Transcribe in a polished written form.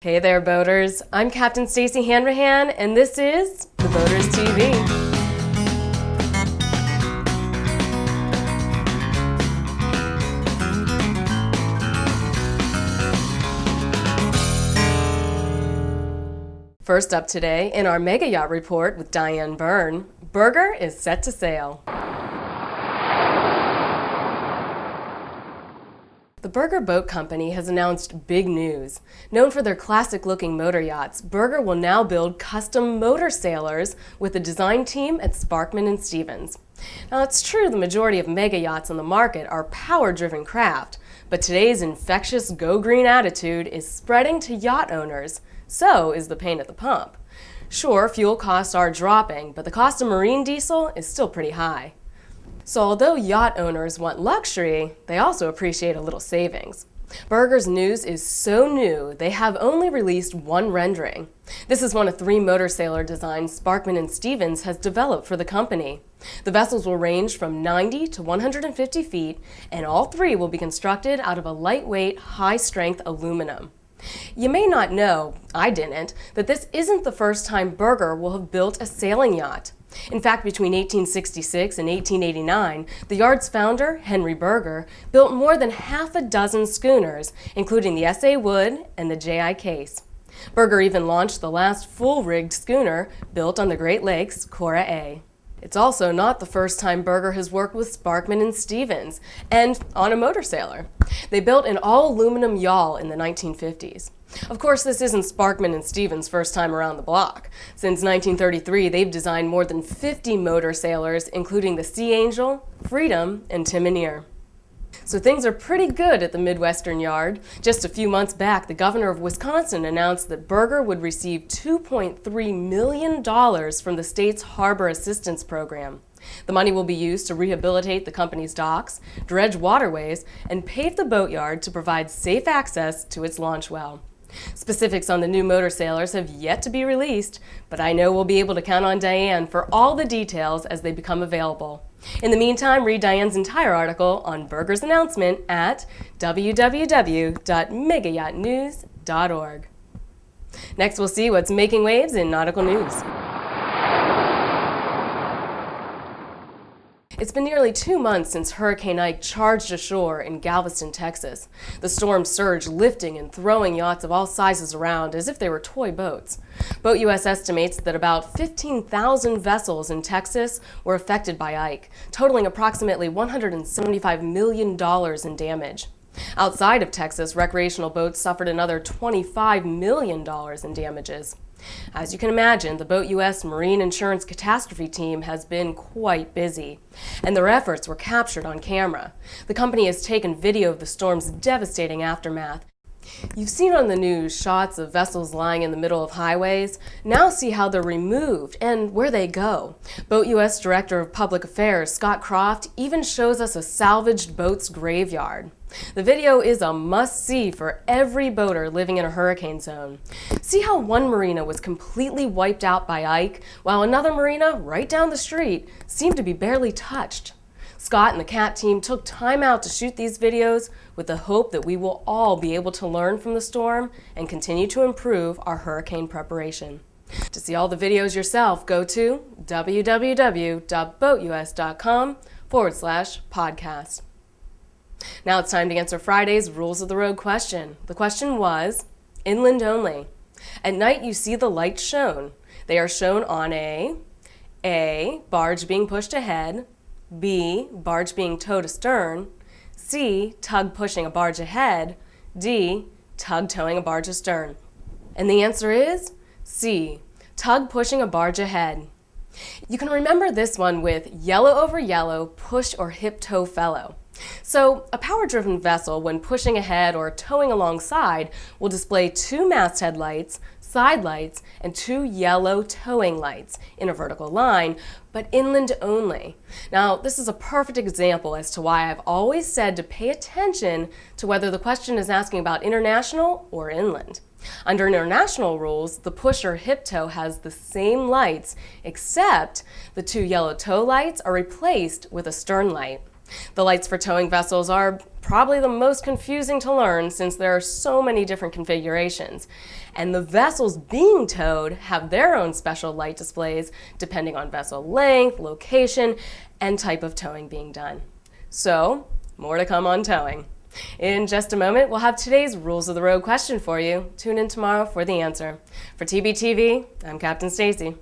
Hey there, boaters. I'm Captain Stacy Hanrahan, and this is the Boaters TV. First up today, in our Megayacht report with Diane Byrne, Byrne is set to sail. The Byrne Boat Company has announced big news. Known for their classic-looking motor yachts, Byrne will now build custom Motorsailers with a design team at Sparkman and Stevens. Now, it's true the majority of mega yachts on the market are power-driven craft, but today's infectious go-green attitude is spreading to yacht owners. So is the pain at the pump. Sure, fuel costs are dropping, but the cost of marine diesel is still pretty high. So although yacht owners want luxury, they also appreciate a little savings. Byrne's news is so new, they have only released one rendering. This is one of 3 Motorsailor designs Sparkman and Stevens has developed for the company. The vessels will range from 90 to 150 feet, and all 3 will be constructed out of a lightweight, high-strength aluminum. You may not know, I didn't, that this isn't the first time Byrne will have built a sailing yacht. In fact, between 1866 and 1889, the yard's founder, Henry Byrne, built more than half a dozen schooners, including the S.A. Wood and the J.I. Case. Byrne even launched the last full-rigged schooner built on the Great Lakes, Cora A. It's also not the first time Byrne has worked with Sparkman and Stevens, and on a Motorsailor. They built an all-aluminum yawl in the 1950s. Of course, this isn't Sparkman and Stevens' first time around the block. Since 1933, they've designed more than 50 Motorsailers, including the Sea Angel, Freedom, and Timoneer. So things are pretty good at the Midwestern Yard. Just a few months back, the governor of Wisconsin announced that Byrne would receive $2.3 million from the state's Harbor Assistance Program. The money will be used to rehabilitate the company's docks, dredge waterways, and pave the boatyard to provide safe access to its launch well. Specifics on the new Motorsailers have yet to be released, but I know we'll be able to count on Diane for all the details as they become available. In the meantime, read Diane's entire article on Byrne's announcement at www.megayachtnews.org. Next, we'll see what's making waves in nautical news. It's been nearly 2 months since Hurricane Ike charged ashore in Galveston, Texas. The storm surged, lifting and throwing yachts of all sizes around as if they were toy boats. BoatU.S estimates that about 15,000 vessels in Texas were affected by Ike, totaling approximately $175 million in damage. Outside of Texas, recreational boats suffered another $25 million in damages. As you can imagine, the BoatU.S Marine Insurance Catastrophe Team has been quite busy, and their efforts were captured on camera. The company has taken video of the storm's devastating aftermath. You've seen on the news shots of vessels lying in the middle of highways. Now see how they're removed and where they go. BoatU.S Director of Public Affairs Scott Croft even shows us a salvaged boat's graveyard. The video is a must-see for every boater living in a hurricane zone. See how one marina was completely wiped out by Ike, while another marina right down the street seemed to be barely touched. Scott and the CAT team took time out to shoot these videos with the hope that we will all be able to learn from the storm and continue to improve our hurricane preparation. To see all the videos yourself, go to www.boatus.com/podcast. Now it's time to answer Friday's Rules of the Road question. The question was, inland only. At night you see the lights shown. They are shown on A, barge being pushed ahead, B, barge being towed astern, C, tug pushing a barge ahead, D, tug towing a barge astern. And the answer is C, tug pushing a barge ahead. You can remember this one with yellow over yellow, push or hip tow fellow. So, a power-driven vessel, when pushing ahead or towing alongside, will display 2 masthead lights, side lights, and 2 yellow towing lights in a vertical line, but inland only. Now, this is a perfect example as to why I've always said to pay attention to whether the question is asking about international or inland. Under international rules, the push or hip tow has the same lights, except the 2 yellow tow lights are replaced with a stern light. The lights for towing vessels are probably the most confusing to learn since there are so many different configurations. And the vessels being towed have their own special light displays depending on vessel length, location, and type of towing being done. So, more to come on towing. In just a moment, we'll have today's Rules of the Road question for you. Tune in tomorrow for the answer. For TBTV, I'm Captain Stacy.